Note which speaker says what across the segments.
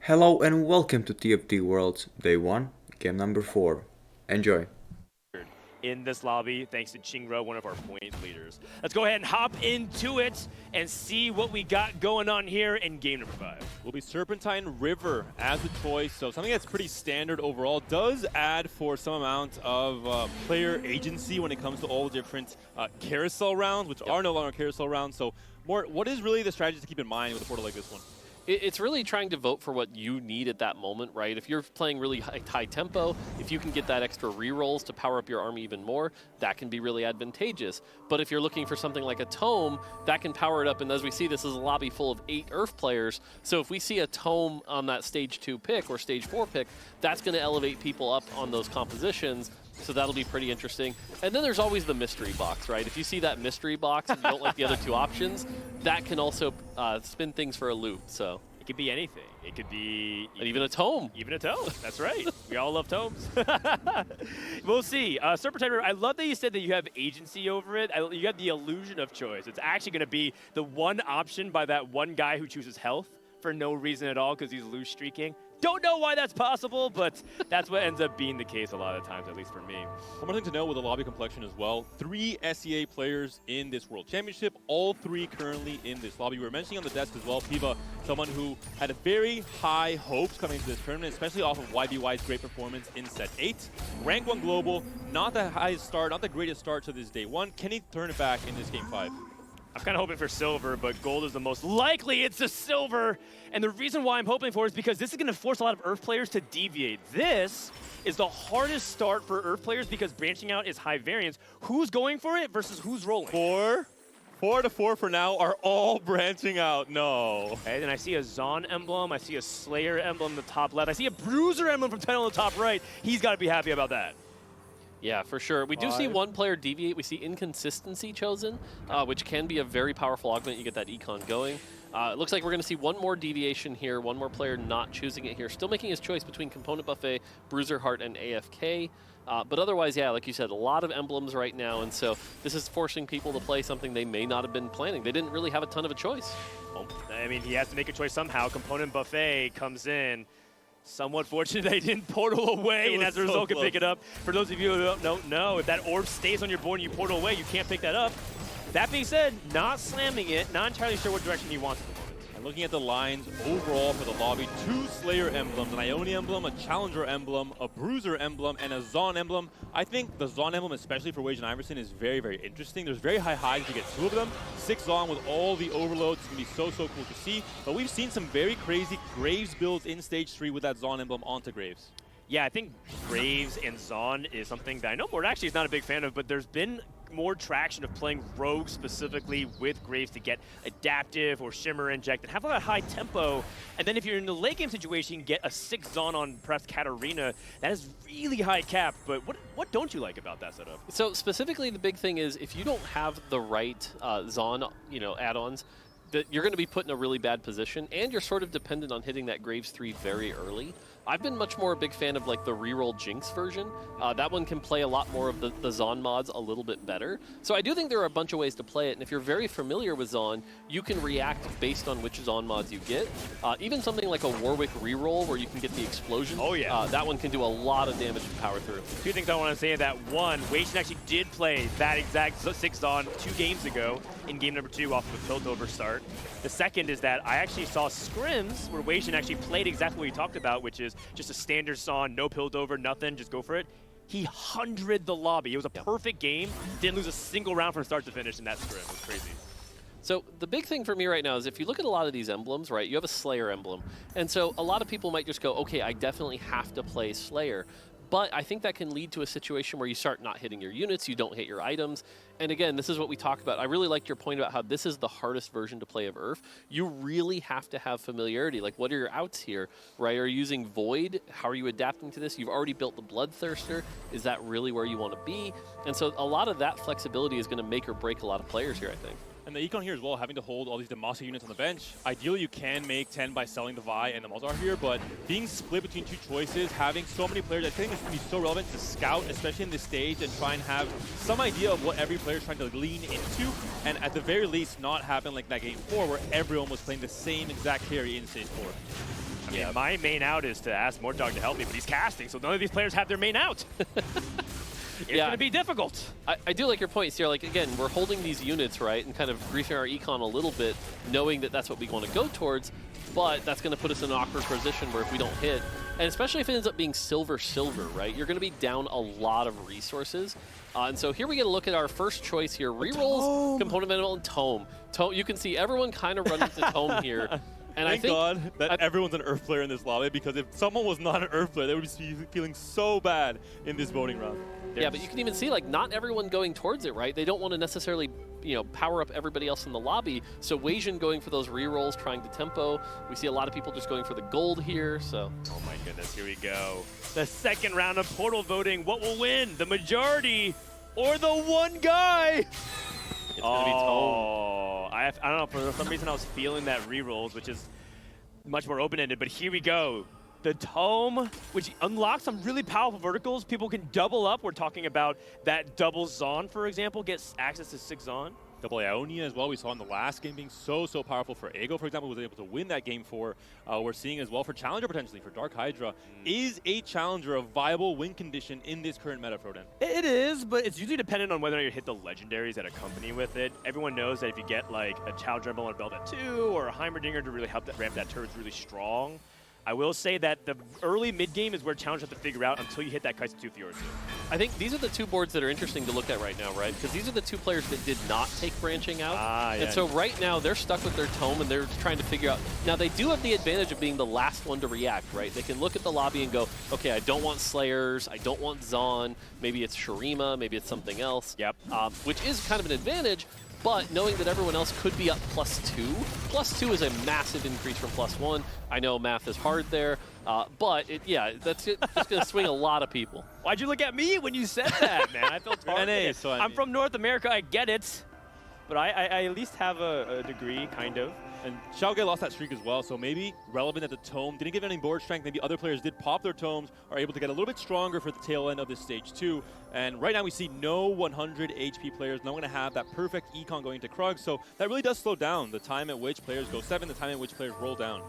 Speaker 1: Hello and welcome to TFT Worlds, Day 1, Game number 4. Enjoy.
Speaker 2: In this lobby, thanks to Chingro, one of our point leaders. Let's go ahead and hop into it and see what we got going on here in game number 5.
Speaker 3: Will be Serpentine River as a choice, so something that's pretty standard overall. Does add for some amount of player agency when it comes to all the different carousel rounds, which are no longer carousel rounds. So, more, what is really the strategy to keep in mind with a portal like this one?
Speaker 4: It's really trying to vote for what you need at that moment, right? If you're playing really high tempo, if you can get that extra rerolls to power up your army even more, that can be really advantageous. But if you're looking for something like a tome, that can power it up. And as we see, this is a lobby full of 8 Earth players. So if we see a tome on that stage 2 pick or stage 4 pick, that's going to elevate people up on those compositions. So that'll be pretty interesting. And then there's always the mystery box, right? If you see that mystery box and you don't like the other 2 options, that can also spin things for a loop. So
Speaker 2: it could be anything. It could be
Speaker 4: even a tome.
Speaker 2: Even a tome. That's right. We all love tomes. We'll see. Serpentine River, I love that you said that you have agency over it. You have the illusion of choice. It's actually going to be the one option by that one guy who chooses health for no reason at all because he's loose streaking. Don't know why that's possible, but that's what ends up being the case a lot of times, at least for me.
Speaker 3: One more thing to know with the lobby complexion as well, 3 SEA players in this World Championship, all 3 currently in this lobby. We were mentioning on the desk as well, Piva, someone who had a very high hopes coming into this tournament, especially off of YBY's great performance in set 8. Rank 1 global, not the highest start, not the greatest start to this day 1. Can he turn it back in this game 5?
Speaker 2: I'm kind of hoping for silver, but gold is the most likely. It's a silver. And the reason why I'm hoping for it is because this is going to force a lot of Earth players to deviate. This is the hardest start for Earth players because branching out is high variance. Who's going for it versus who's rolling?
Speaker 3: 4 to 4 for now are all branching out. No.
Speaker 2: Okay, then I see a Zon emblem. I see a Slayer emblem in the top left. I see a Bruiser emblem from 10 on the top right. He's got to be happy about that.
Speaker 4: Yeah, for sure. We do see one player deviate. We see inconsistency chosen, which can be a very powerful augment. You get that econ going. It looks like we're going to see one more deviation here, one more player not choosing it here. Still making his choice between Component Buffet, Bruiser Heart, and AFK. But otherwise, yeah, like you said, a lot of emblems right now. And so this is forcing people to play something they may not have been planning. They didn't really have a ton of a choice.
Speaker 2: Well, I mean, he has to make a choice somehow. Component Buffet comes in. Somewhat fortunate they didn't portal away, and as a result can pick it up. For those of you who don't know, if that orb stays on your board and you portal away, you can't pick that up. That being said, not slamming it, not entirely sure what direction he wants at the moment.
Speaker 3: And looking at the lines overall for the lobby, 2 Slayer emblems, an Ione emblem, a Challenger emblem, a Bruiser emblem, and a Zon emblem. I think the Zon emblem, especially for Wage and Iverson, is very, very interesting. There's very high highs to get 2 of them. 6 Zon with all the overloads. It's going to be so, so cool to see. But we've seen some very crazy Graves builds in Stage 3 with that Zon emblem onto Graves.
Speaker 2: Yeah, I think Graves and Zon is something that I know Mort actually is not a big fan of, but there's been more traction of playing Rogue specifically with Graves to get adaptive or Shimmer Inject and have a high tempo. And then if you're in the late game situation, get a 6 Zon on perhaps Katarina. That is really high cap, but what don't you like about that setup?
Speaker 4: So specifically, the big thing is if you don't have the right Zon, add-ons, that you're going to be put in a really bad position, and you're sort of dependent on hitting that Graves 3 very early. I've been much more a big fan of like the reroll Jinx version. That one can play a lot more of the Zon mods a little bit better. So I do think there are a bunch of ways to play it, and if you're very familiar with Zon, you can react based on which Zon mods you get. Even something like a Warwick reroll where you can get the explosion.
Speaker 2: Oh yeah.
Speaker 4: That one can do a lot of damage to power through.
Speaker 2: 2 things I want to say that. One, Weishin actually did play that exact 6 Zon 2 games ago in game number 2 off of a tilt-over start. The second is that I actually saw scrims where Weishin actually played exactly what he talked about, which is just a standard Zon, no pilled over, nothing, just go for it. He 100'd the lobby. It was a perfect game. Didn't lose a single round from start to finish in that scrim. It was crazy.
Speaker 4: So the big thing for me right now is if you look at a lot of these emblems, right, you have a Slayer emblem. And so a lot of people might just go, okay, I definitely have to play Slayer. But I think that can lead to a situation where you start not hitting your units, you don't hit your items. And again, this is what we talked about. I really liked your point about how this is the hardest version to play of Earth. You really have to have familiarity. Like, what are your outs here, right? Are you using Void? How are you adapting to this? You've already built the Bloodthirster. Is that really where you want to be? And so a lot of that flexibility is going to make or break a lot of players here, I think.
Speaker 3: And the econ here as well, having to hold all these Demacia units on the bench. Ideally, you can make 10 by selling the Vi and the Malzahar here, but being split between 2 choices, having so many players, I think it's going to be so relevant to scout, especially in this stage, and try and have some idea of what every player is trying to lean into, and at the very least, not happen like that game 4, where everyone was playing the same exact carry in stage 4.
Speaker 2: mean, my main out is to ask Mortdog to help me, but he's casting, so none of these players have their main out. It's going to be difficult.
Speaker 4: I do like your point, Sierra. Like, again, we're holding these units, right, and kind of griefing our econ a little bit, knowing that that's what we want to go towards, but that's going to put us in an awkward position where if we don't hit, and especially if it ends up being silver, right, you're going to be down a lot of resources. And so here we get a look at our first choice here. Rerolls, Component Manual, and Tome. You can see everyone kind of running to Tome here. And
Speaker 3: Thank God that everyone's an Earth player in this lobby, because if someone was not an Earth player, they would be feeling so bad in this voting round.
Speaker 4: Yeah, but you can even see, like, not everyone going towards it, right? They don't want to necessarily, you know, power up everybody else in the lobby. So Weijin going for those rerolls, trying to tempo. We see a lot of people just going for the gold here, so.
Speaker 2: Oh my goodness, here we go. The second round of Portal voting. What will win? The majority or the one guy?
Speaker 4: It's going to be Tome.
Speaker 2: I don't know, for some reason I was feeling that rerolls, which is much more open-ended, but here we go. The Tome, which unlocks some really powerful verticals. People can double up. We're talking about that double Zon, for example, gets access to 6 Zon.
Speaker 3: Double Ionia as well. We saw in the last game being so powerful for Ego, for example, was able to win that game 4. We're seeing as well for Challenger potentially, for Dark Hydra. Is a Challenger a viable win condition in this current meta, Froden?
Speaker 2: It is, but it's usually dependent on whether or not you hit the legendaries that accompany with it. Everyone knows that if you get like a Challenger Emblem on a belt at 2 or a Heimerdinger to really help that ramp that turret's really strong. I will say that the early mid-game is where Challengers have to figure out until you hit that Kai'Sa 2 Fiora 2.
Speaker 4: I think these are the two boards that are interesting to look at right now, right? Because these are the two players that did not take branching out.
Speaker 2: Yeah.
Speaker 4: And so right now, they're stuck with their Tome, and they're trying to figure out. Now, they do have the advantage of being the last one to react, right? They can look at the lobby and go, okay, I don't want Slayers, I don't want Zon, maybe it's Shurima, maybe it's something else.
Speaker 2: Yep.
Speaker 4: Which is kind of an advantage. But knowing that everyone else could be up +2, +2 is a massive increase from +1. I know math is hard there, but that's just going to swing a lot of people.
Speaker 2: Why'd you look at me when you said that, man? I felt targeted.
Speaker 3: so
Speaker 2: I'm from North America, I get it. But I at least have a degree, kind of.
Speaker 3: And Xiaoge lost that streak as well, so maybe relevant that the Tome didn't give any board strength. Maybe other players did pop their Tomes, are able to get a little bit stronger for the tail end of this stage 2. And right now we see no 100 HP players, no one going to have that perfect econ going to Krug, so that really does slow down the time at which players go 7, the time at which players roll down.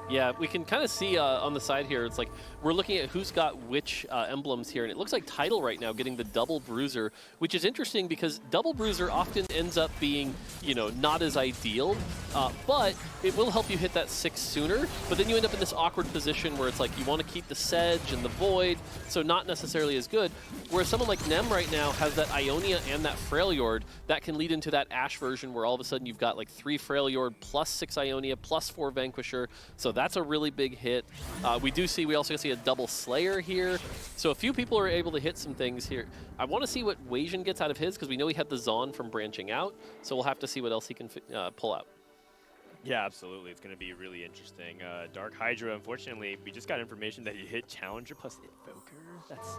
Speaker 4: Yeah, we can kind of see on the side here, it's like we're looking at who's got which emblems here, and it looks like Tidal right now getting the double bruiser, which is interesting because double bruiser often ends up being, you know, not as ideal, but it will help you hit that 6 sooner, but then you end up in this awkward position where it's like you want to keep the Sedge and the Void, so not necessarily as good, whereas someone like Nem right now has that Ionia and that Freljord that can lead into that Ashe version where all of a sudden you've got like 3 Freljord plus 6 Ionia plus 4 Vanquisher, so that's a really big hit. We also see a double Slayer here. So a few people are able to hit some things here. I want to see what Weijin gets out of his because we know he had the Zon from branching out. So we'll have to see what else he can pull out.
Speaker 2: Yeah, absolutely. It's going to be really interesting. Dark Hydra, unfortunately, we just got information that he hit Challenger plus Invoker. That's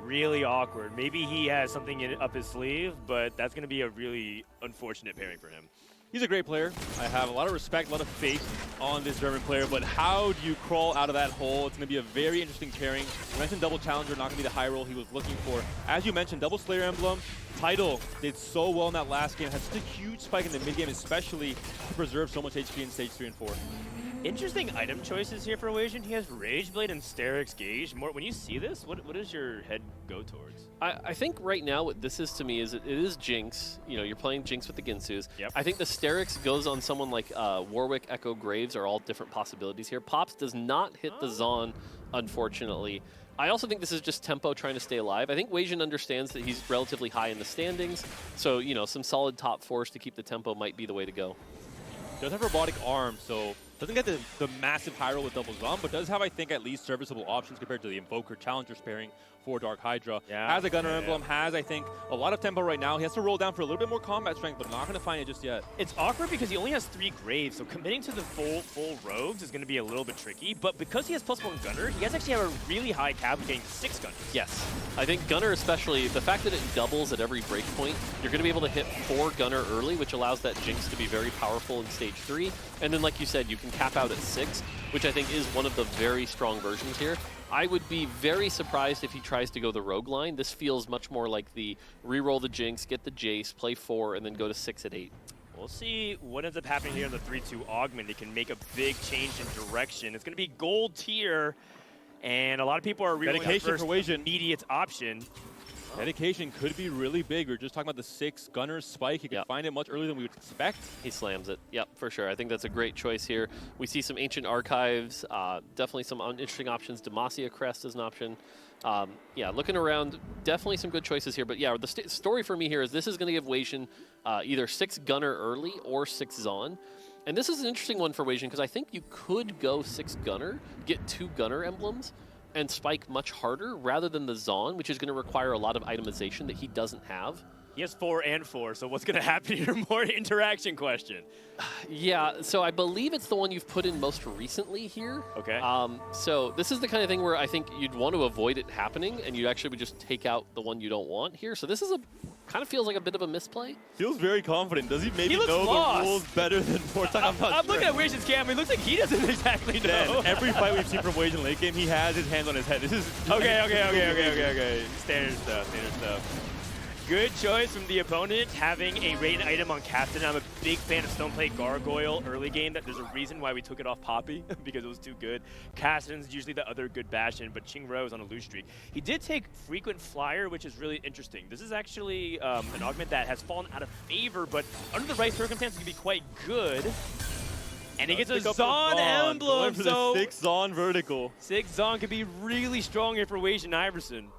Speaker 2: really awkward. Maybe he has something up his sleeve, but that's going to be a really unfortunate pairing for him.
Speaker 3: He's a great player. I have a lot of respect, a lot of faith on this German player, but how do you crawl out of that hole? It's going to be a very interesting pairing. You mentioned double Challenger, not going to be the high roll he was looking for. As you mentioned, double Slayer Emblem. Tidal did so well in that last game. Had such a huge spike in the mid game, especially to preserve so much HP in stage 3 and 4.
Speaker 2: Interesting item choices here for Weijin. He has Rage Blade and Sterix Gauge. When you see this, what does your head go towards?
Speaker 4: I think right now what this is to me is it is Jinx. You know, you're playing Jinx with the Ginsus.
Speaker 2: Yep.
Speaker 4: I think the Sterix goes on someone like Warwick, Echo Graves are all different possibilities here. Pops does not hit the Zon, unfortunately. I also think this is just tempo trying to stay alive. I think Weijin understands that he's relatively high in the standings, so, you know, some solid top 4s to keep the tempo might be the way to go.
Speaker 3: Does have robotic arm, so doesn't get the massive high roll with double Zon, but does have, I think, at least serviceable options compared to the Invoker Challenger pairing for Dark Hydra.
Speaker 2: Yeah.
Speaker 3: Has a Gunner Emblem, has, I think, a lot of tempo right now. He has to roll down for a little bit more combat strength, but not going to find it just yet.
Speaker 2: It's awkward because he only has 3 Graves, so committing to the full Rogues is going to be a little bit tricky, but because he has +1 Gunner, he has actually have a really high cap of getting 6 Gunners.
Speaker 4: Yes. I think Gunner especially, the fact that it doubles at every breakpoint, you're going to be able to hit 4 Gunner early, which allows that Jinx to be very powerful in stage 3. And then, like you said, you can cap out at 6, which I think is one of the very strong versions here. I would be very surprised if he tries to go the rogue line. This feels much more like the reroll the Jinx, get the Jace, play 4, and then go to 6 at 8.
Speaker 2: We'll see what ends up happening here in the 3-2 augment. It can make a big change in direction. It's going to be gold tier, and a lot of people are really
Speaker 3: Dedication for Wei Jin.
Speaker 2: immediate option.
Speaker 3: Dedication could be really big. We were just talking about the 6 Gunner's Spike. He could find it much earlier than we would expect.
Speaker 4: He slams it. Yep, for sure. I think that's a great choice here. We see some Ancient Archives, definitely some interesting options. Demacia Crest is an option. Yeah, looking around, definitely some good choices here. But yeah, the story for me here is this is going to give Wei Jin either 6 Gunner early or 6 Zon. And this is an interesting one for Wei Jin because I think you could go 6 Gunner, get 2 Gunner emblems, and spike much harder rather than the Zon, which is going to require a lot of itemization that he doesn't have.
Speaker 2: He has 4 and 4, so what's going to happen here? More interaction question.
Speaker 4: Yeah, so I believe it's the one you've put in most recently here.
Speaker 2: Okay.
Speaker 4: So this is the kind of thing where I think you'd want to avoid it happening, and you actually would just take out the one you don't want here. So this is kind of feels like a bit of a misplay.
Speaker 3: Feels very confident. Does he maybe
Speaker 2: looks
Speaker 3: know
Speaker 2: lost.
Speaker 3: the rules better than Fortan?
Speaker 2: I'm looking at Wei Jin's camera. It looks like he doesn't exactly know.
Speaker 3: Dan, every fight we've seen from Wei Jin late game, he has his hands on his head. This is
Speaker 2: Okay. Standard stuff. Good choice from the opponent, having a rated item on Captain. I'm a big fan of Stoneplate Gargoyle early game. That there's a reason why we took it off Poppy, because it was too good. Caston's usually the other good Bastion, but Qingro is on a lose streak. He did take Frequent Flyer, which is really interesting. This is actually an augment that has fallen out of favor, but under the right circumstances can be quite good. And he gets a Zon emblem, so
Speaker 3: 6 Zon vertical.
Speaker 2: 6 Zon could be really strong here for Wei Jin Iverson.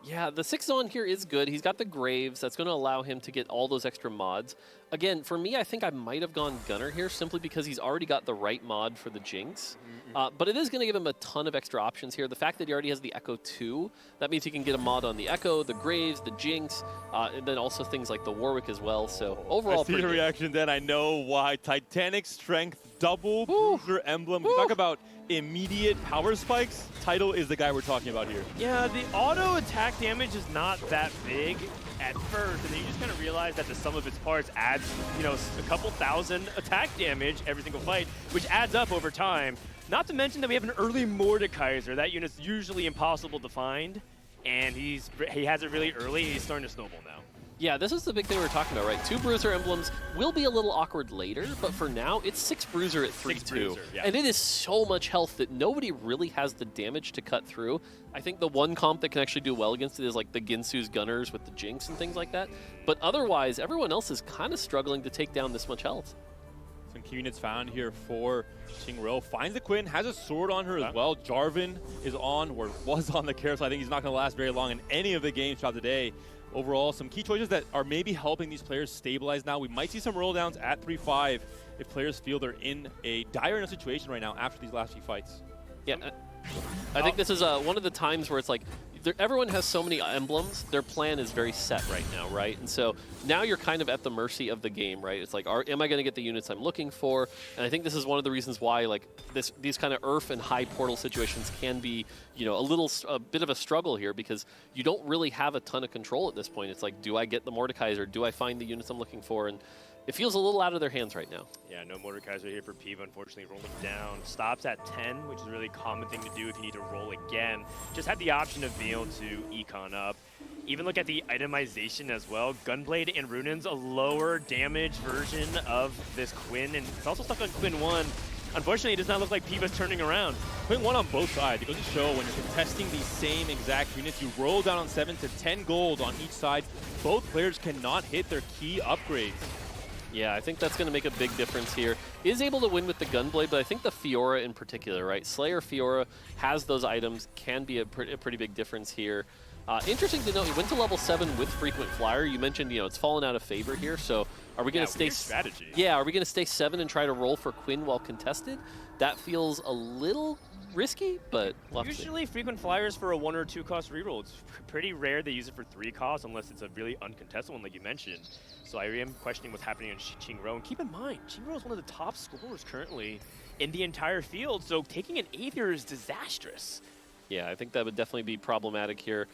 Speaker 4: Yeah, the 6 Zon here is good. He's got the Graves. That's going to allow him to get all those extra mods. Again, for me, I think I might have gone Gunner here simply because he's already got the right mod for the Jinx. But it is going to give him a ton of extra options here. The fact that he already has the Echo 2, that means he can get a mod on the Echo, the Graves, the Jinx, and then also things like the Warwick as well. So overall,
Speaker 3: I see your reaction then. I know why. Titanic Strength, double Bruiser emblem. We talk about immediate power spikes. Title is the guy we're talking about here.
Speaker 2: Yeah, the auto attack damage is not that big at first, and then you just kind of realize that the sum of its parts adds, you know, a couple thousand attack damage every single fight, which adds up over time. Not to mention that we have an early Mordekaiser. That unit's usually impossible to find, and he has it really early. He's starting to snowball now.
Speaker 4: Yeah, this is the big thing we're talking about, right? 2 Bruiser emblems will be a little awkward later, but for now, it's 6 Bruiser at 3-2.
Speaker 2: Yeah.
Speaker 4: And it is so much health that nobody really has the damage to cut through. I think the one comp that can actually do well against it is like the Ginsu's Gunners with the Jinx and things like that. But otherwise, everyone else is kind of struggling to take down this much health.
Speaker 3: Some key units found here for Qingro. Finds the Quinn, has a sword on her as well. Jarvan is on, or was on the carousel. I think he's not going to last very long in any of the games throughout the day. Overall, some key choices that are maybe helping these players stabilize now. We might see some roll downs at 3-5 if players feel they're in a dire enough situation right now after these last few fights.
Speaker 4: Yeah, I think this is one of the times where it's like, everyone has so many emblems, their plan is very set right now, right? And so now you're kind of at the mercy of the game, right? It's like, am I going to get the units I'm looking for? And I think this is one of the reasons why like these kind of Earth and high portal situations can be, you know, a bit of a struggle here because you don't really have a ton of control at this point. It's like, do I get the Mordekaiser? Do I find the units I'm looking for? And it feels a little out of their hands right now.
Speaker 2: Yeah, no Mordekaiser here for Piva, unfortunately, rolling down. Stops at 10, which is a really common thing to do if you need to roll again. Just had the option of being able to econ up. Even look at the itemization as well. Gunblade and Runins, a lower damage version of this Quinn, and it's also stuck on Quinn 1. Unfortunately, it does not look like Piva's turning around.
Speaker 3: Quinn 1 on both sides. It goes to show when you're contesting these same exact units, you roll down on 7 to 10 gold on each side. Both players cannot hit their key upgrades.
Speaker 4: Yeah, I think that's going to make a big difference here. Is able to win with the Gunblade, but I think the Fiora in particular, right? Slayer Fiora has those items, can be a pretty big difference here. Interesting to note, he went to level 7 with Frequent Flyer. You mentioned, you know, it's fallen out of favor here, so are we going to stay...
Speaker 2: strategy.
Speaker 4: Yeah, are we going to stay 7 and try to roll for Quinn while contested? That feels a little risky, but we'll
Speaker 2: usually Frequent Flyers for a 1 or 2 cost reroll. It's pretty rare they use it for 3 costs unless it's a really uncontested one like you mentioned. So I am questioning what's happening in Qingro. And keep in mind, Qingro is one of the top scorers currently in the entire field, so taking an 8 here is disastrous.
Speaker 4: Yeah, I think that would definitely be problematic here.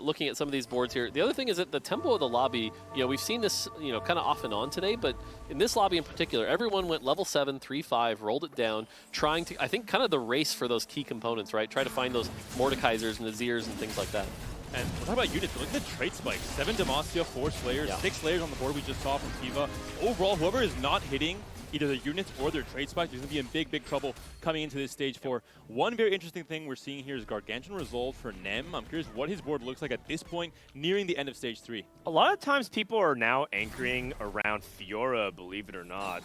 Speaker 4: Looking at some of these boards here, the other thing is that the tempo of the lobby, you know, we've seen this, you know, kind of off and on today, but in this lobby in particular, everyone went level 7, 3-5, rolled it down, trying to, I think, kind of the race for those key components, right? Try to find those Mordekaisers and Nazirs and things like that.
Speaker 3: And we'll talk about units, but look at the trait spike. 7 Demacia, 4 Slayers, 6 Slayers on the board we just saw from Tiva. Overall, whoever is not hitting either their units or their trade spikes, there's going to be in big trouble coming into this stage 4. One very interesting thing we're seeing here is Gargantuan Resolve for Nem. I'm curious what his board looks like at this point, nearing the end of stage 3.
Speaker 2: A lot of times people are now anchoring around Fiora, believe it or not,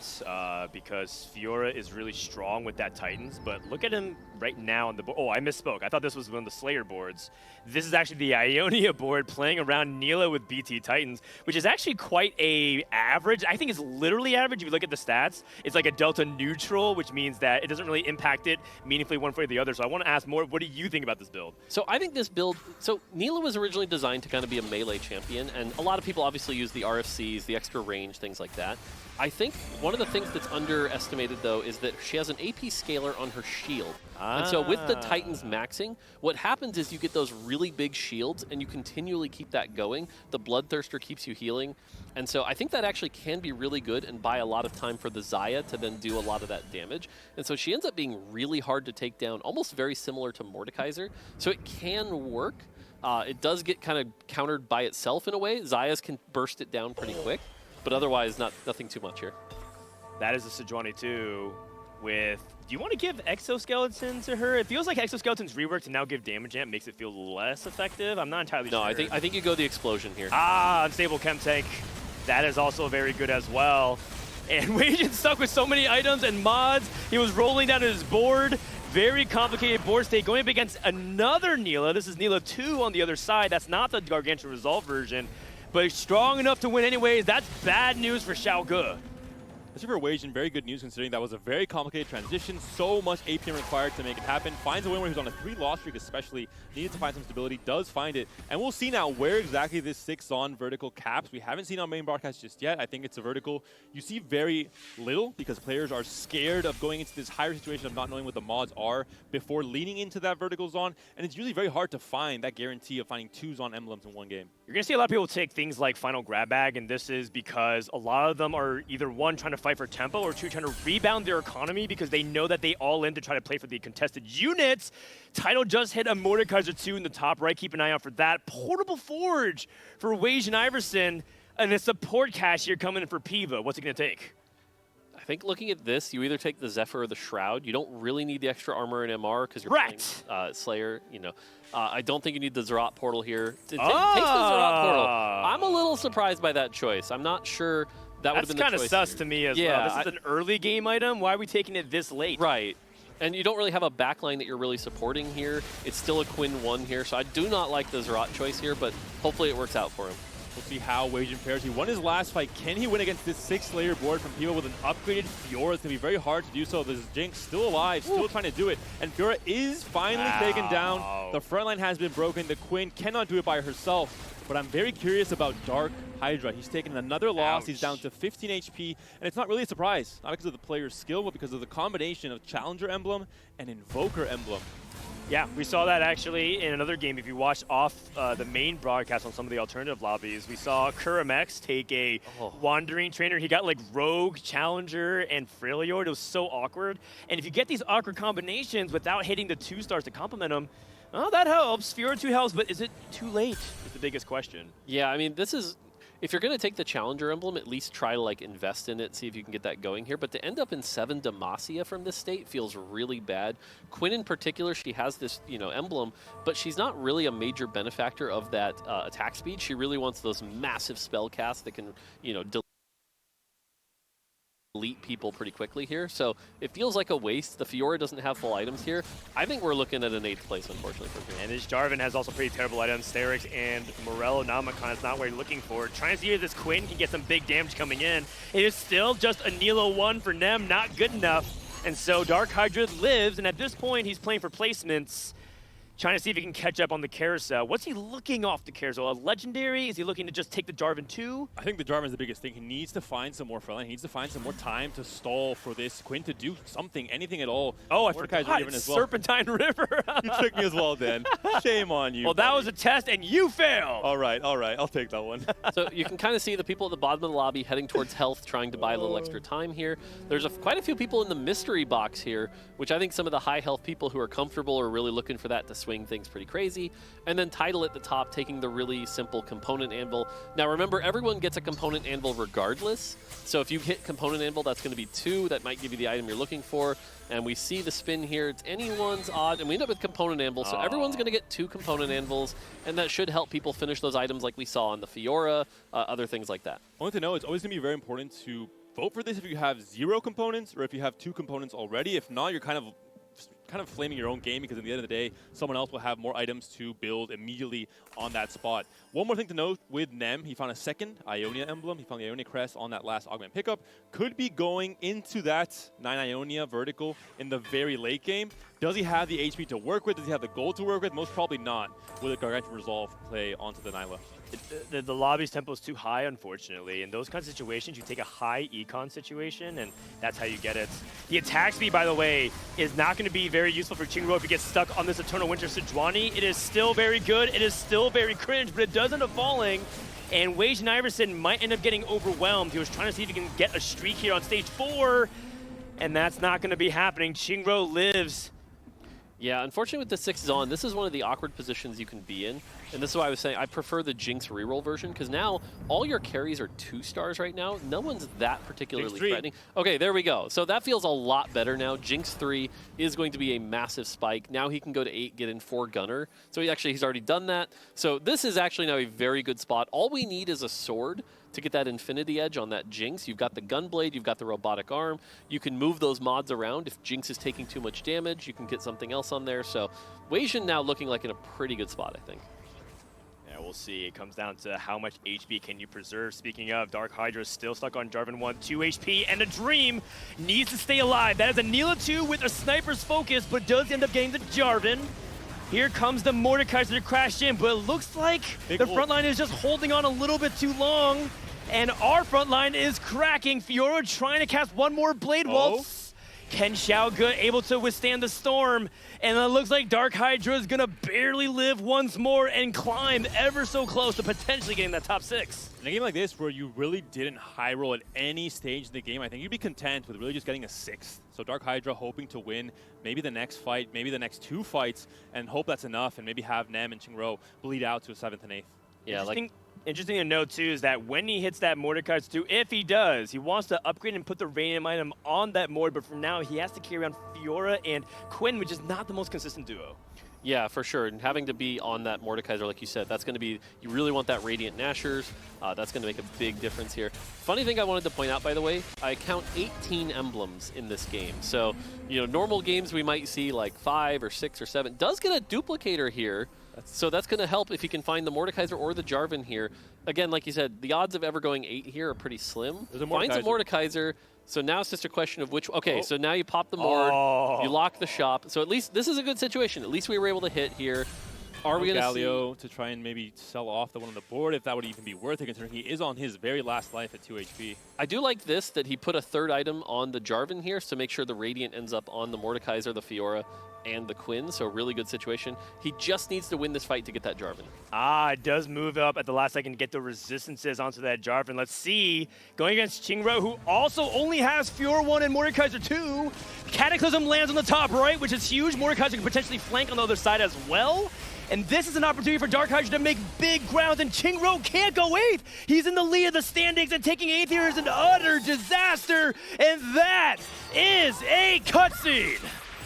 Speaker 2: because Fiora is really strong with that Titans, but look at him right now on the board. Oh, I misspoke. I thought this was one of the Slayer boards. This is actually the Ionia board playing around Neela with BT Titans, which is actually quite a average. I think it's literally average if you look at the stats. It's like a delta neutral, which means that it doesn't really impact it meaningfully one way or the other. So I want to ask more, what do you think about this build?
Speaker 4: So I think this build, so Neela was originally designed to kind of be a melee champion, and a lot of people obviously use the RFCs, the extra range, things like that. I think one of the things that's underestimated, though, is that she has an AP scaler on her shield. And so with the Titans maxing, what happens is you get those really big shields, and you continually keep that going. The Bloodthirster keeps you healing. And so I think that actually can be really good and buy a lot of time for the Xayah to then do a lot of that damage. And so she ends up being really hard to take down, almost very similar to Mordekaiser. So it can work. It does get kind of countered by itself in a way. Xayahs can burst it down pretty quick. But otherwise, nothing too much here.
Speaker 2: That is a Sejuani too. With, do you want to give Exoskeleton to her? It feels like Exoskeleton's reworked to now give damage amp makes it feel less effective. I'm not entirely sure.
Speaker 4: No, I think you go the explosion here.
Speaker 2: Unstable Chem Tank. That is also very good as well. And Weijin's stuck with so many items and mods. He was rolling down his board. Very complicated board state going up against another Neela. This is Neela 2 on the other side. That's not the Gargantuan Resolve version. But he's strong enough to win anyways. That's bad news for Xiao Ge.
Speaker 3: This is for Weijin, very good news considering that was a very complicated transition. So much APM required to make it happen. Finds a win where he's on a 3-loss streak especially. Needed to find some stability, does find it. And we'll see now where exactly this 6-on vertical caps. We haven't seen on main broadcast just yet. I think it's a vertical. You see very little because players are scared of going into this higher situation of not knowing what the mods are before leaning into that vertical zone. And it's usually very hard to find that guarantee of finding 2 Zon emblems in one game.
Speaker 2: You're going to see a lot of people take things like Final Grab Bag, and this is because a lot of them are either one, trying to fight for tempo, or two, trying to rebound their economy because they know that they all in to try to play for the contested units. Title just hit a Mordekaiser 2 in the top right. Keep an eye out for that. Portable Forge for Weijin Iverson, and a support cache here coming in for Piva. What's it going to take?
Speaker 4: I think looking at this, you either take the Zephyr or the Shroud. You don't really need the extra armor and MR because you're playing Slayer. You know, I don't think you need the Zerat portal here. Takes the Zerat portal. I'm a little surprised by that choice. I'm not sure that would have been the choice. That's kind of
Speaker 2: sus to me as well. This is an early game item. Why are we taking it this late?
Speaker 4: Right. And you don't really have a backline that you're really supporting here. It's still a Quinn 1 here, so I do not like the Zerat choice here, but hopefully it works out for him.
Speaker 3: We'll see how Weijin fares. He won his last fight. Can he win against this 6-layer board from Piva with an upgraded Fiora? It's going to be very hard to do so. There's Jinx still alive, still trying to do it. And Fiora is finally taken down. The front line has been broken. The Quinn cannot do it by herself. But I'm very curious about Dark Hydra. He's taken another loss. He's down to 15 HP. And it's not really a surprise. Not because of the player's skill, but because of the combination of Challenger Emblem and Invoker Emblem.
Speaker 2: Yeah, we saw that actually in another game. If you watched off the main broadcast on some of the alternative lobbies, we saw Kuramex take a Wandering Trainer. He got like Rogue, Challenger, and Freljord. It was so awkward. And if you get these awkward combinations without hitting the 2 stars to complement them, oh, that helps. Fiora 2 helps, but is it too late is the biggest question.
Speaker 4: Yeah, I mean, this is... If you're going to take the Challenger emblem, at least try to like invest in it, see if you can get that going here. But to end up in 7 Demacia from this state feels really bad. Quinn in particular, she has this emblem, but she's not really a major benefactor of that attack speed. She really wants those massive spell casts that can delete people pretty quickly here. So it feels like a waste. The Fiora doesn't have full items here. I think we're looking at an 8th place, unfortunately, for Fiora.
Speaker 2: And this Jarvan has also pretty terrible items. Sterix and Morello Namicon is not what you're looking for. Trying to see if this Quinn can get some big damage coming in. It is still just a Nilo 1 for Nem, not good enough. And so Dark Hydra lives, and at this point, he's playing for placements. Trying to see if he can catch up on the carousel. What's he looking off the carousel? A legendary? Is he looking to just take the Jarvan too?
Speaker 3: I think the Jarvan is the biggest thing. He needs to find some more frontline. He needs to find some more time to stall for this Quinn to do something, anything at all.
Speaker 2: Oh, I forgot. It's Serpentine River.
Speaker 3: You tricked me as well, Dan. Shame on you.
Speaker 2: Well, that was a test, and you failed.
Speaker 3: All right. I'll take that one.
Speaker 4: So you can kind of see the people at the bottom of the lobby heading towards health, trying to buy a little extra time here. There's quite a few people in the mystery box here, which I think some of the high health people who are comfortable are really looking for that to switch swing things pretty crazy. And then Tidal at the top, taking the really simple component anvil. Now remember, everyone gets a component anvil regardless. So if you hit component anvil, that's going to be 2. That might give you the item you're looking for. And we see the spin here. It's anyone's odd. And we end up with component anvil. So everyone's going to get 2 component anvils. And that should help people finish those items like we saw on the Fiora, other things like that.
Speaker 3: Only to know, it's always going to be very important to vote for this if you have 0 components or if you have 2 components already. If not, you're kind of flaming your own game, because at the end of the day, someone else will have more items to build immediately on that spot. One more thing to note with Nem, he found a second Ionia emblem. He found the Ionia crest on that last augment pickup. Could be going into that 9 Ionia vertical in the very late game. Does he have the HP to work with? Does he have the gold to work with? Most probably not. Will the Gargantuan Resolve play onto the Nyla?
Speaker 2: The lobby's tempo is too high, unfortunately. In those kinds of situations, you take a high econ situation, and that's how you get it. The attack speed, by the way, is not going to be very useful for Chingro if he gets stuck on this Eternal Winter Sejuani. It is still very good. It is still very cringe, but it does end up falling. And Wage Iverson might end up getting overwhelmed. He was trying to see if he can get a streak here on stage 4, and that's not going to be happening. Chingro lives.
Speaker 4: Yeah, unfortunately with the 6 Zon, this is one of the awkward positions you can be in. And this is why I was saying I prefer the Jinx reroll version, because now all your carries are 2 stars right now. No one's that particularly threatening. Okay, there we go. So that feels a lot better now. Jinx 3 is going to be a massive spike. Now he can go to 8, get in 4 Gunner. So he's already done that. So this is actually now a very good spot. All we need is a sword to get that Infinity Edge on that Jinx. You've got the Gunblade, you've got the Robotic Arm. You can move those mods around. If Jinx is taking too much damage, you can get something else on there. So Weijin now looking like in a pretty good spot, I think.
Speaker 2: Yeah, we'll see. It comes down to how much HP can you preserve. Speaking of, Dark Hydra still stuck on Jarvan 1, 2 HP, and a Dream needs to stay alive. That is a Neela 2 with a Sniper's Focus, but does end up getting the Jarvan. Here comes the Mordekaiser to crash in, but it looks like the front line is just holding on a little bit too long. And our front line is cracking. Fiora trying to cast one more Blade Waltz. Ken Xiaoge able to withstand the storm. And it looks like Dark Hydra is going to barely live once more and climb ever so close to potentially getting that top 6.
Speaker 3: In a game like this, where you really didn't high roll at any stage in the game, I think you'd be content with really just getting a 6th. So Dark Hydra hoping to win maybe the next fight, maybe the next 2 fights, and hope that's enough, and maybe have Nem and Chingro bleed out to a 7th and 8th.
Speaker 2: Yeah, interesting to note, too, is that when he hits that Mordekaiser 2, if he does, he wants to upgrade and put the Radiant item on that Mord, but for now, he has to carry around Fiora and Quinn, which is not the most consistent duo.
Speaker 4: Yeah, for sure. And having to be on that Mordekaiser, like you said, that's going to be, you really want that Radiant Nashers. That's going to make a big difference here. Funny thing I wanted to point out, by the way, I count 18 emblems in this game. So, normal games we might see like 5 or 6 or 7. Does get a duplicator here. So that's going to help if you can find the Mordekaiser or the Jarvan here. Again, like you said, the odds of ever going 8 here are pretty slim. Finds a Mordekaiser. So now it's just a question of which. Okay, so now you pop the Mord, you lock the shop. So at least this is a good situation. At least we were able to hit here. Are we going to see
Speaker 3: Galio to try and maybe sell off the one on the board, if that would even be worth it, considering he is on his very last life at 2 HP.
Speaker 4: I do like this, that he put a 3rd item on the Jarvan here to make sure the Radiant ends up on the Mordekaiser, the Fiora, and the Quinn, so really good situation. He just needs to win this fight to get that Jarvan.
Speaker 2: It does move up at the last second to get the resistances onto that Jarvan. Let's see, going against Chingro, who also only has Fiora 1 and Mordekaiser 2. Cataclysm lands on the top right, which is huge. Mordekaiser can potentially flank on the other side as well. And this is an opportunity for Dark Hydra to make big grounds, and Chingro can't go 8th. He's in the lead of the standings, and taking 8th here is an utter disaster, and that is a cutscene.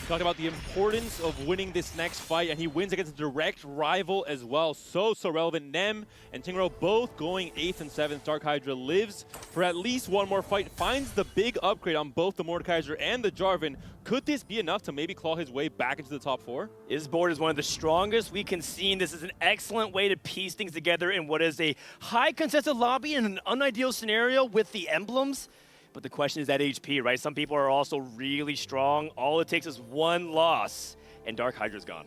Speaker 3: Talked about the importance of winning this next fight, and he wins against a direct rival as well. So relevant. Nem and Chingro both going 8th and 7th. Dark Hydra lives for at least one more fight, finds the big upgrade on both the Mordekaiser and the Jarvan. Could this be enough to maybe claw his way back into the top 4?
Speaker 2: His board is one of the strongest we can see, and this is an excellent way to piece things together in what is a high contested lobby in an unideal scenario with the emblems. But the question is that HP, right? Some people are also really strong. All it takes is one loss, and Dark Hydra's gone.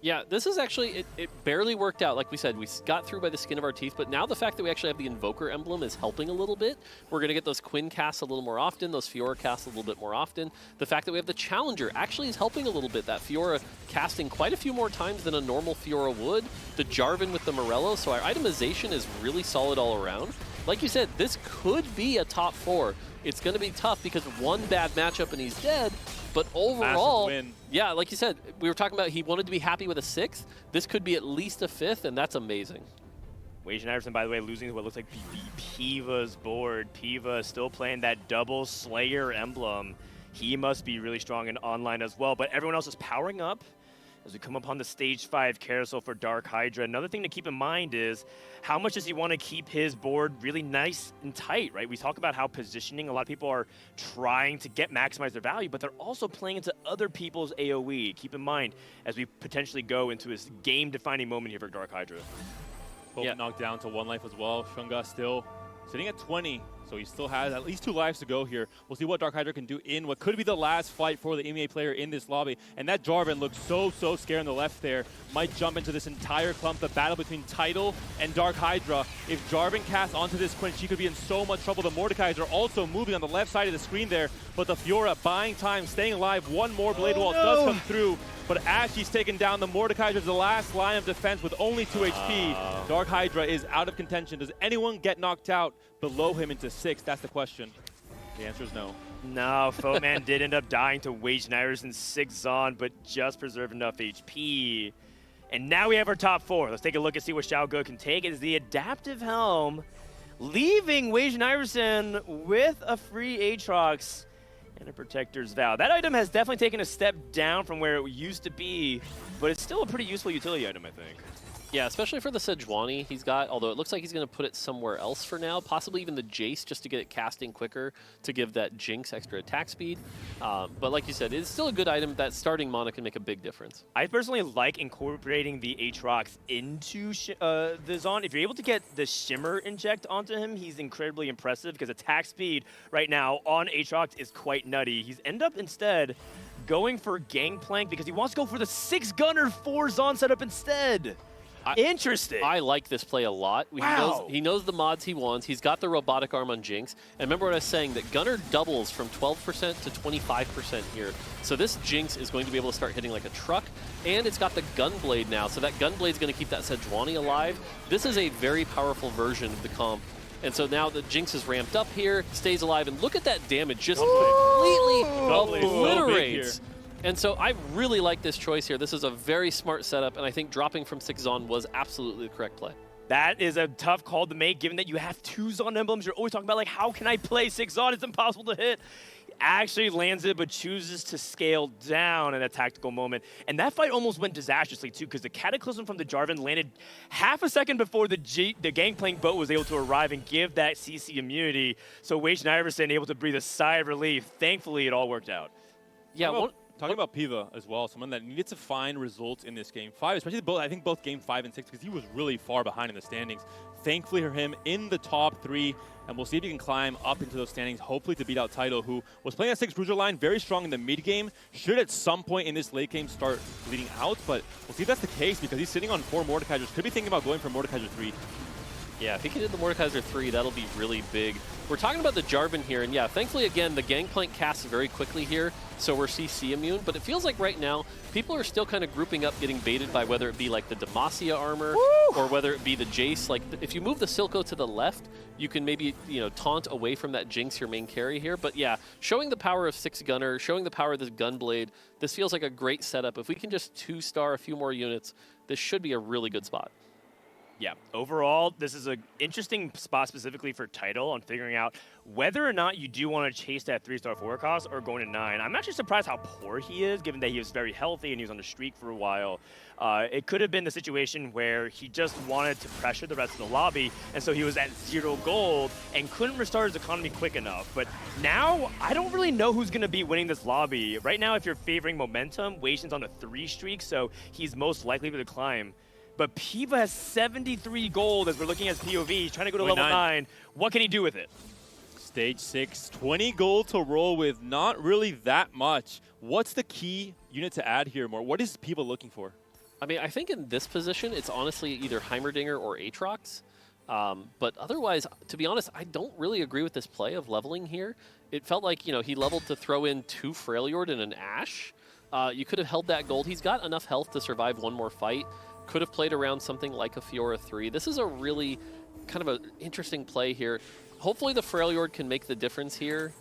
Speaker 4: Yeah, this is actually, it barely worked out. Like we said, we got through by the skin of our teeth, but now the fact that we actually have the Invoker emblem is helping a little bit. We're going to get those Quinn casts a little more often, those Fiora casts a little bit more often. The fact that we have the Challenger actually is helping a little bit. That Fiora casting quite a few more times than a normal Fiora would. The Jarvan with the Morello, so our itemization is really solid all around. like you said, this could be a top 4. It's going to be tough because one bad matchup and he's dead. But overall,
Speaker 3: win.
Speaker 4: yeah, like you said, we were talking about he wanted to be happy with a 6th. This could be at least a 5th, and that's amazing.
Speaker 2: Wage and Iverson, by the way, losing to what looks like Piva's board. Piva still playing that double Slayer emblem. He must be really strong in online as well, but everyone else is powering up as we come upon the stage 5 carousel for Dark Hydra. Another thing to keep in mind is how much does he want to keep his board really nice and tight, right? We talk about how positioning, a lot of people are trying to maximize their value, but they're also playing into other people's AoE. Keep in mind as we potentially go into his game-defining moment here for Dark Hydra.
Speaker 3: Both knocked down to 1 life as well. Shunga still sitting at 20, so he still has at least 2 lives to go here. We'll see what Dark Hydra can do in what could be the last fight for the EMEA player in this lobby. And that Jarvan looks so scared on the left there. Might jump into this entire clump, the battle between Tidal and Dark Hydra. If Jarvan casts onto this Quinn, she could be in so much trouble. The Mordekaiser are also moving on the left side of the screen there, but the Fiora buying time, staying alive. One more Blade Wall does come through. But as she's taken down, the Mordekaiser is the last line of defense with only 2 HP. Dark Hydra is out of contention. Does anyone get knocked out below him into 6? That's the question. The answer is no.
Speaker 2: No, Foeman did end up dying to Wage and Iverson 6 on, but just preserved enough HP. And now we have our top 4. Let's take a look and see what Xiaoge can take. It is the Adaptive Helm, leaving Wage and Iverson with a free Aatrox and a Protector's Vow. That item has definitely taken a step down from where it used to be, but it's still a pretty useful utility item, I think.
Speaker 4: Yeah, especially for the Sejuani he's got, although it looks like he's going to put it somewhere else for now, possibly even the Jace just to get it casting quicker to give that Jinx extra attack speed. But like you said, it's still a good item. That starting mana can make a big difference.
Speaker 2: I personally like incorporating the Aatrox into the Zon. If you're able to get the Shimmer inject onto him, he's incredibly impressive because attack speed right now on Aatrox is quite nutty. He's end up instead going for Gangplank because he wants to go for the 6-gunner 4 Zon setup instead. Interesting.
Speaker 4: I like this play a lot.
Speaker 2: Wow.
Speaker 4: He knows the mods he wants. He's got the robotic arm on Jinx. And remember what I was saying, that Gunner doubles from 12% to 25% here. So this Jinx is going to be able to start hitting like a truck. And it's got the Gunblade now. So that Gunblade's going to keep that Sejuani alive. This is a very powerful version of the comp. And so now the Jinx is ramped up here, stays alive. And look at that damage. Just completely obliterates. And so I really like this choice here. This is a very smart setup, and I think dropping from 6 Zon was absolutely the correct play.
Speaker 2: That is a tough call to make, given that you have 2 Zon emblems. You're always talking about, like, how can I play 6 Zon? It's impossible to hit. Actually lands it, but chooses to scale down in a tactical moment. And that fight almost went disastrously, too, because the Cataclysm from the Jarvan landed half a second before the Gangplank boat was able to arrive and give that CC immunity. So Wage and Iverson able to breathe a sigh of relief. Thankfully, it all worked out.
Speaker 4: Yeah,
Speaker 3: Talking about Piva as well, someone that needed to find results in this game 5, especially I think both game 5 and 6, because he was really far behind in the standings. Thankfully for him, in the top 3, and we'll see if he can climb up into those standings, hopefully to beat out Tidal, who was playing a 6 Bruiser line, very strong in the mid game, should at some point in this late game start bleeding out, but we'll see if that's the case, because he's sitting on 4 Mordekaisers, could be thinking about going for Mordekaiser 3.
Speaker 4: Yeah, if he can hit the Mordekaiser 3, that'll be really big. We're talking about the Jarvan here, and yeah, thankfully, again, the Gangplank casts very quickly here, so we're CC immune, but it feels like right now, people are still kind of grouping up, getting baited by whether it be like the Demacia armor, or whether it be the Jace. Like, if you move the Silco to the left, you can maybe, you know, taunt away from that Jinx, your main carry here. But yeah, showing the power of 6 Gunner, showing the power of this Gunblade, this feels like a great setup. If we can just 2-star a few more units, this should be a really good spot.
Speaker 2: Yeah, overall, this is an interesting spot specifically for Tidal on figuring out whether or not you do want to chase that 3-star 4 cost or going to 9. I'm actually surprised how poor he is, given that he was very healthy and he was on the streak for a while. It could have been the situation where he just wanted to pressure the rest of the lobby, and so he was at 0 gold and couldn't restart his economy quick enough. But now, I don't really know who's going to be winning this lobby. Right now, if you're favoring momentum, Wation's on a 3 streak, so he's most likely to climb. But Piva has 73 gold as we're looking at his POV. He's trying to go to level 9. What can he do with it?
Speaker 3: Stage 6, 20 gold to roll with, not really that much. What's the key unit to add here more? What is Piva looking for?
Speaker 4: I mean, I think in this position, it's honestly either Heimerdinger or Aatrox. But otherwise, to be honest, I don't really agree with this play of leveling here. It felt like, you know, he leveled to throw in 2 Freljord and an Ashe. You could have held that gold. He's got enough health to survive one more fight. Could have played around something like a Fiora 3. This is a really kind of an interesting play here. Hopefully the Freljord can make the difference here.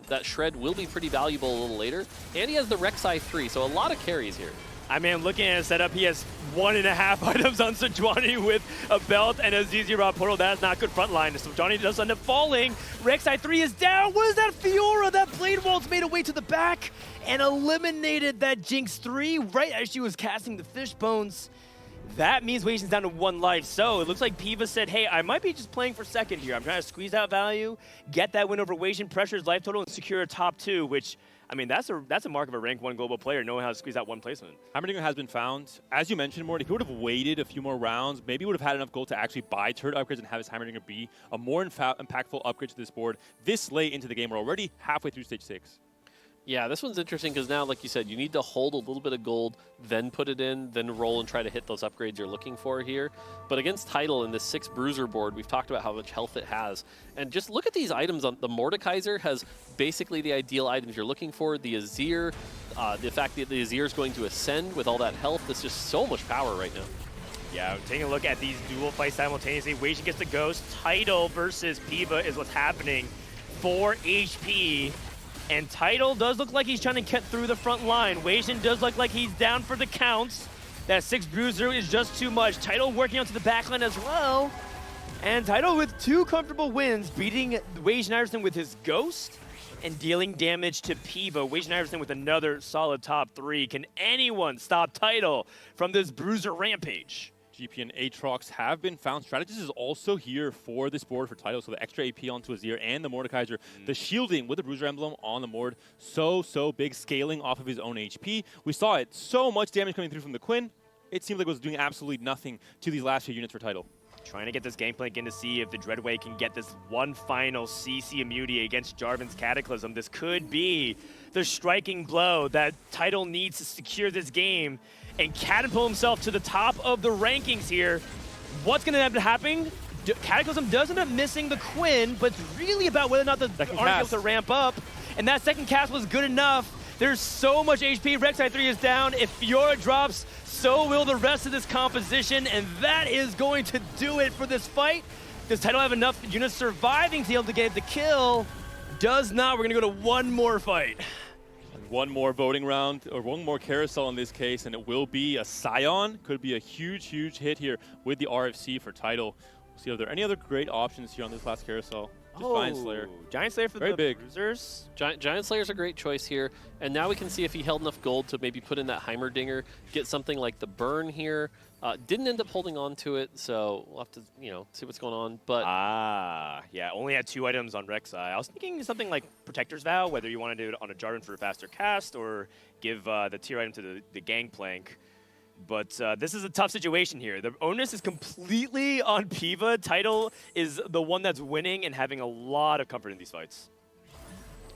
Speaker 4: That Shred will be pretty valuable a little later. And he has the Rek'Sai 3, so a lot of carries here.
Speaker 2: I mean, looking at his setup, he has 1.5 items on Sejuani with a belt and a ZZ Rod portal. That is not good front line. Sejuani does end up falling. Rek'Sai 3 is down. What is that? Fiora, that Blade Waltz made a way to the back and eliminated that Jinx 3 right as she was casting the fish bones. That means Weishin's down to 1 life. So it looks like Piva said, hey, I might be just playing for second here. I'm trying to squeeze out value, get that win over Weishin, pressure his life total, and secure a top 2, which, I mean, that's a mark of a rank 1 global player, knowing how to squeeze out 1 placement.
Speaker 3: Heimerdinger has been found. As you mentioned, Mort, if he would have waited a few more rounds, maybe he would have had enough gold to actually buy turret upgrades and have his Heimerdinger be a more impactful upgrade to this board this late into the game. We're already halfway through stage 6.
Speaker 4: Yeah, this one's interesting because now, like you said, you need to hold a little bit of gold, then put it in, then roll and try to hit those upgrades you're looking for here. But against Tidal in this 6 Bruiser board, we've talked about how much health it has. And just look at these items. On the Mordekaiser has basically the ideal items you're looking for. The Azir, the fact that the Azir is going to ascend with all that health, it's just so much power right now.
Speaker 2: Yeah, taking a look at these dual fights simultaneously. Weishin gets the Ghost. Tidal versus Piva is what's happening. 4 HP. And Tidal does look like he's trying to get through the front line. Weishin does look like he's down for the counts. That 6 Bruiser is just too much. Tidal working onto the backline as well. And Tidal with 2 comfortable wins, beating Weishin Iverson with his Ghost and dealing damage to Piva. Weishin Iverson with another solid top 3. Can anyone stop Tidal from this Bruiser rampage?
Speaker 3: GP and Aatrox have been found. Strategist is also here for this board for Tidal, so the extra AP onto Azir and the Mordekaiser. The shielding with the Bruiser emblem on the Mord, so big, scaling off of his own HP. We saw it, so much damage coming through from the Quinn. It seemed like it was doing absolutely nothing to these last few units for Tidal.
Speaker 2: Trying to get this game plan in to see if the Dreadway can get this one final CC immunity against Jarvan's Cataclysm. This could be the striking blow that Tidal needs to secure this game and catapult himself to the top of the rankings here. What's going to end up happening? Cataclysm does end up missing the Quinn, but it's really about whether or not the army able to ramp up. And that second cast was good enough. There's so much HP. Rek'Sai 3 is down. If Fiora drops, so will the rest of this composition, and that is going to do it for this fight. Does Tidal have enough units surviving to be able to get the kill? Does not. We're going to go to one more fight.
Speaker 3: One more voting round, or one more carousel in this case, and it will be a Scion. Could be a huge hit here with the RFC for Tidal. We'll see, are there any other great options here on this last carousel? Just Giant Slayer.
Speaker 2: Giant Slayer for
Speaker 3: Very
Speaker 2: the
Speaker 3: big.
Speaker 2: Bruisers.
Speaker 4: Giant Slayer's a great choice here, and now we can see if he held enough gold to maybe put in that Heimerdinger, get something like the burn here. Didn't end up holding on to it, so we'll have to, see what's going on. But
Speaker 2: yeah, only had 2 items on Rek'Sai. I was thinking something like Protector's Vow, whether you want to do it on a Jarvan for a faster cast or give the tier item to the Gangplank. But this is a tough situation here. The onus is completely on Piva. Tidal is the one that's winning and having a lot of comfort in these fights.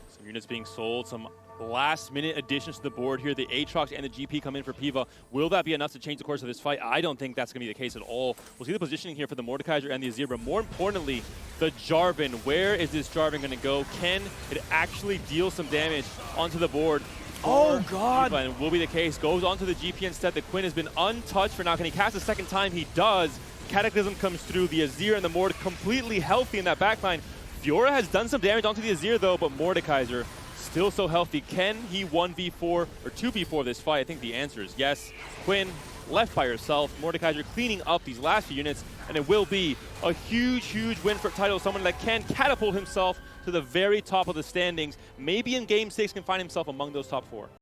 Speaker 3: Some units being sold, some last-minute additions to the board here. The Aatrox and the GP come in for Piva. Will that be enough to change the course of this fight? I don't think that's going to be the case at all. We'll see the positioning here for the Mordekaiser and the Azir, but more importantly, the Jarvan. Where is this Jarvan going to go? Can it actually deal some damage onto the board?
Speaker 2: Oh, God.
Speaker 3: Piva, and will be the case. Goes onto the GP instead. The Quinn has been untouched for now. Can he cast a second time? He does. Cataclysm comes through. The Azir and the Mord completely healthy in that backline. Fiora has done some damage onto the Azir, though, but Mordekaiser still so healthy. Can he 1v4 or 2v4 this fight? I think the answer is yes. Quinn left by herself. Mordekaiser cleaning up these last few units, and it will be a huge win for Tidal. Someone that can catapult himself to the very top of the standings. Maybe in Game 6 can find himself among those top 4.